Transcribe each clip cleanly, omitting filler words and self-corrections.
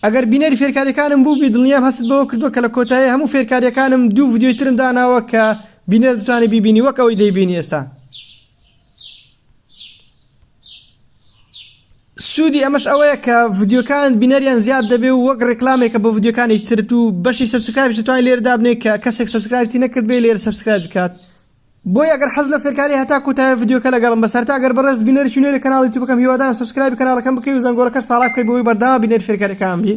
ئەگەر بینەری فێرکاریەکانم بوو بی دڵنیام هەست بەوە کردووە کە لە کۆتایی هەموو فێرکاریەکانم 2 ڤیدیۆی ترم داناوە کە بینەر دەتوانێت بیبینی وەک ئەوەی دەیبینی ئێستا. سوودی ئەمەش ئەوەیە کە ڤیدیۆکان بینەریان زیاد دەبێ و وەک ڕێکلامێکە بۆ ڤیدیۆکانی ترت و بەشی سەبسکرایبش دەتوانێت لێرە دابنێت کە کەسێک سەبسکرایبی نەکرد بێ لێرە سەبسکرایب بکات. بۆی ئەگەر حەز لە فێرکاری هەتا کۆتایە ڤیدیۆکە لەگەڵم بەسەرتا ئەگەر بەڕێز بینەرێکی نوێ لە کەناڵ یوتیوبەکەم هیوادارم سەبسکرایب کەناڵەکەم بکەی و زەنگۆڵەکەش ساڵا بکەی بۆی بەردەوام بینەری فێرکاریەکان بی.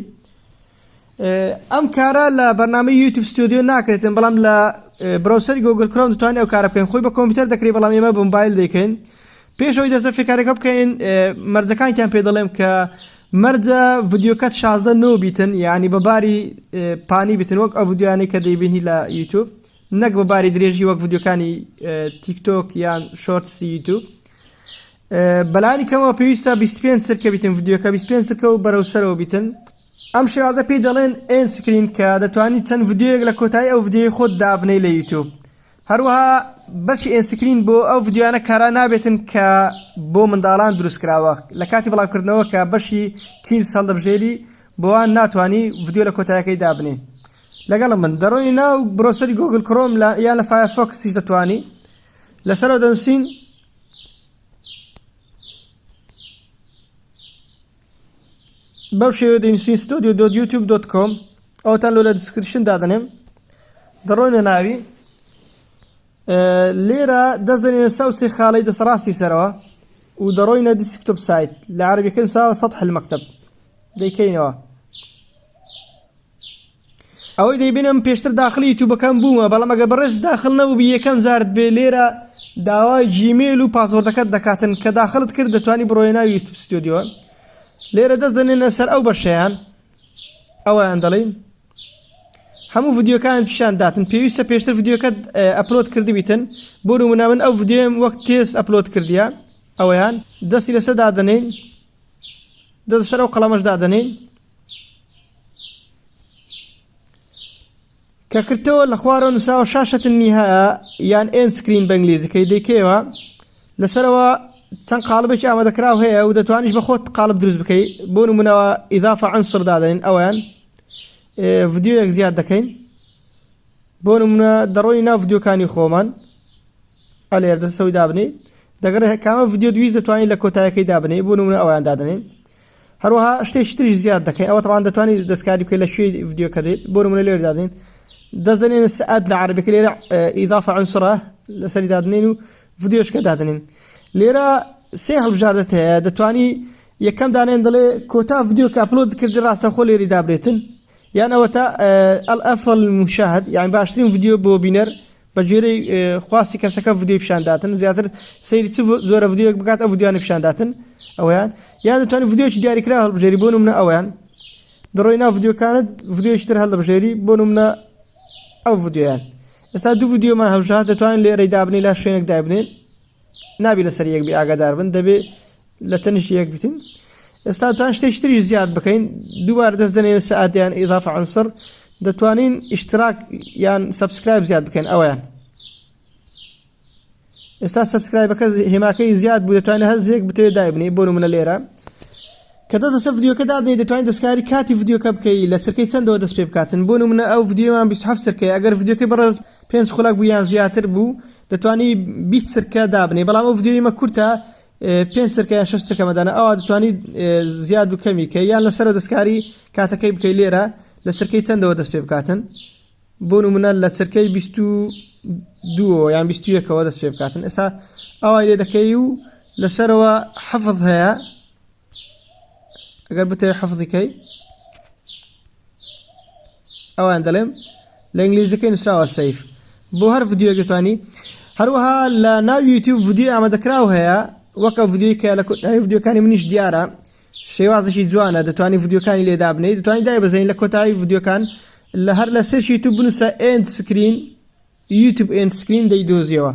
ئەم کارە لە بەرنامەی یوتیوب ستودیۆ ناکرێتن بەڵام لە براوسەری گوگل کروم دەتوانێت ئەو کارە بکەین. خۆی بە کۆمپیوتەر دەکرێت بەڵام ئێمە بە مۆبایل دەیکەین. پێشەوەی دەست بە فێرکاریەکە بکەین مەرجەکانیان پێ دەڵێم کە مەرجە ڤیدیۆکەت 16 بیتن، یعنی بەباری پانی بیتن وەک ئەو ڤیدیۆیانەی کە دەیبینی لە یوتیوب، نەک بەباری درێژی وەک ڤیدیۆکانی تیکتۆک یان شۆرتسی یوتیوب. بەلایانی کەمەوە پێویستە 25 سرکە بیتن ڤیدیۆکە 25 سرکە و بەرەوسەرەوە بیتن. ئەم شێوازە پێی دەڵێن ئێن سکرین کە دەتوانیت چەند ڤیدیۆیەک لە کۆتایی ئەو ڤیدیۆی خۆت دابنەی لە یوتیوب. هەروەها بەشی ئێن سکرین بۆ ئەو ڤیدیۆیانە کارا نابێتن کە بۆ منداڵان دروستکراوە لە کاتی بەڵاوکردنەوە کە بەشی کیدز هەڵدەبژێری بۆوان ناتوانی ڤیدیۆ لە کۆتاییەکەی دابنێ. لەگەڵم من دەڕۆینی ناو برۆسەری گوگل کروم یان لە فایرفۆکسیش دەتوانی لەسەرەوە دەنووسین بەو شێوەیە دەنووسین studio.youtube.com ئەوتان لۆ لە دیسکریپشن دادەنێم. دەڕۆینە ناوی لێرە دەزانێنە سەوسی خاڵەی دەسەڕاستی سەرەوە و دەڕۆینە دیسکتۆپ سایت لە عەرەبیەکە نووساوە سەطح المەکتەب دەیکەینەوە. ئەوەی دەیبینم پێشتر داخلی یوتیوبەکەم بوومە بەڵام ئەگەر بەڕێز داخل نەبوو یەکەم زارت بێ لێرە داوای جیمیل و پاسوۆردەکەت دەکاتن کە داخلت کرد دەتوانی بڕۆیە ناو یوتیوب ستودیۆ. لێرە دەزانێنە سەر ئەو بەشەیان ئەوەیان دەڵێن هەموو ڤیدیۆکان پیشان داتن. پێویستە پێشتر ڤیدیۆکەت ئەپلۆد کردی بیتن. بۆ نمونە من ئەو ڤیدیۆم وەک تێست ئەپلۆد کردیە ئەوەیان دەستی لەسەر دادەنین دەست سەر ئەو قەڵەمەش دادەنین کە کردەوە لە خوارەوە نووساوە شاشەت النیهایە یان ئێن سکرین بە ئینگلیزیکەی دەیکەوە لەسەرەوە چەند قالبێکی ئامادەکراو هەیە و دەتوانیش بە خۆت قالب دروست بکەی. بۆ نمونەوە ئیضافە عنسر دادەنین ئەوەیان ڤیدیۆیەک زیاد دەکەین. بۆ نمونە دەڕۆی ناو ڤیدیۆکانی خۆمان ئەلێر دەستەوەی دابنێ دەگەڕێ کامە ڤیدیۆ دویست دەتوانین لە کۆتاییەکەی دابنێ. بۆ نمونە ئەویان دادەنین. هەروەها شتێکی تریش زیاد دەکەین ئەوە تەوان دەتوانین دەستکاری بکەیت لە شوێی ڤیدیۆکە دێت. بۆ نمونە لێرە دادەین دەزانێن سەعات لە عەرەبیەکە لێرە ئیضافە عنسرە لەسەری دادنین و ڤیدیۆشکە دادنین. لێرە سێ هەڵبژاردەت هەیە دەتوانی یەکەم دانێن دەڵێ کۆتا ڤیدیۆ کە ئەپلۆد کردی ڕاستەخۆ لێری دابرێتن یان ئەوە تا الأفضل المشاهد یعنی باشترین ڤیدیۆ بۆ بینەر بە گوێرەی خواستی کەسەکە ڤیدیۆی پیشانداتن زیاتر سەیری چ زۆرە ڤیدیۆیەک بکات ئەو ڤیدیۆیانە پیشانداتن ئەویان یان دەتوانێت ڤیدیۆیەکی دیاریکرا هەڵبژێری. بۆ نمونە ئەویان دەڕۆی ناو ڤیدیۆکانت ڤیدیۆیەکی تر هەڵدەبژێری. بۆ نمونە ئەو ڤیدیۆیان ئێستا دوو ڤیدیۆمان هەڵبژات دەتوانین لێرەی دابنێ لە شوێنێک دابنێن نابی لەسەر یەک بێ ئاگادار بن دەبێ لە تەنیش یەک بیتن. ئێستا دەتوان شتێکی تری زیاد بکەین دووبارە دەست دەنێن سەعات یان ئیضافە عنسر دەتوانین ئیشتراک یان سەبسکرایب زیاد بکەین ئەویان. ئێستا سەبسکرایبەکە هێماکەی زیاد بوو دەتوانێت هەر زێک بتوێت دایبنێ. بۆ نمونە لێرە کە دەست لەسەر ڤیدیۆکە دادنێ دەتوانین دەستکاری کاتی ڤیدیۆکە بکەی لە سەرکەی چەندەوە دەست پێ بکاتن. بۆ نمونە ئەو ڤیدیۆمان 27 سرکەی ئەگەر ڤیدیۆکەی بەڕێز 5 خولەک بوو یان زیاتر بوو دەتوانی 20 سرکە دابنێ بەڵام ئەو ڤیدیۆیمە کورتە 5 سرکە یان 6 سرکە مەدانە ئەوە دەتوانی زیاد و کەمی کە یان لەسەرەوە دەستکاری کاتەکەی بکەی لێرە لە سەرکەی چەندەوە دەست پێ بکاتن. بۆ نمونە لە سەرکەی 22 یان 21ەوە دەست پێ بکاتن. ئێستا ئەوای لێ دەکەی و لەسەرەوە حەفظ هەیە ئەگەر بتەوێت حەفظیکەی ئەوان دەڵێم لە ئینگلیزیەکەی نووسراوە سەیف بۆ هەر ڤیدیۆ دەتوانی. هەروەها لە ناو یوتیوب ڤیدیۆ ئامادەکراو هەیە وەک ئەو ڤیدیۆی کە لە کۆتایی ڤیدیۆکانی منیش دیارە شێوازێکی جوانە دەتوانی ڤیدیۆکانی لێ دابنێت دەتوانی دایبەزین لە کۆتایی ڤیدیۆکان لە هەر لە سێرچ یوتیوب بنووسە ئێند سکرین یوتیوب ئێند سکرین دەیدۆزیەوە.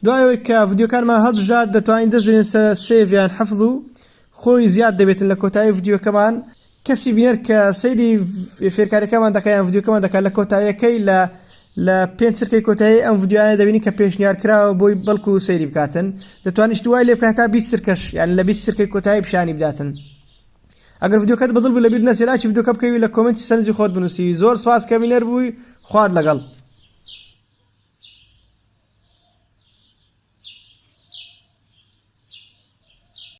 دوایەوەی کە ڤیدیۆکانمان هەڵبژات دەتوانین دەست بێنین سەر سێڤ یان حەفظ و خۆی زیاد دەبێتن لە کۆتایی ڤیدیۆکەمان. کەسی بینەر کە سەیری فێرکاریەکەمان دەکات یان ڤیدیۆکەمان دەکات لە کۆتاییەکەی لە 5 سرکەی کۆتایی ئەم ڤیدیۆیانە دەبینی کە پێشنیار کراوە بۆی بەڵکو سەیری بکاتن. دەتوانیت دوای لێ بکات تا 20 سرکەش یان لە 20 سرکەی کۆتایی پیشانی بداتن. ئەگەر ڤیدیۆکەت بەدڵ بوو لەبیر نەچێت لاکی ڤیدیۆکە بکەوی لە کۆمنتی سەرنجی خۆت بنووسی. زۆر سواز کە بینەر بووی، خوات لەگەڵ.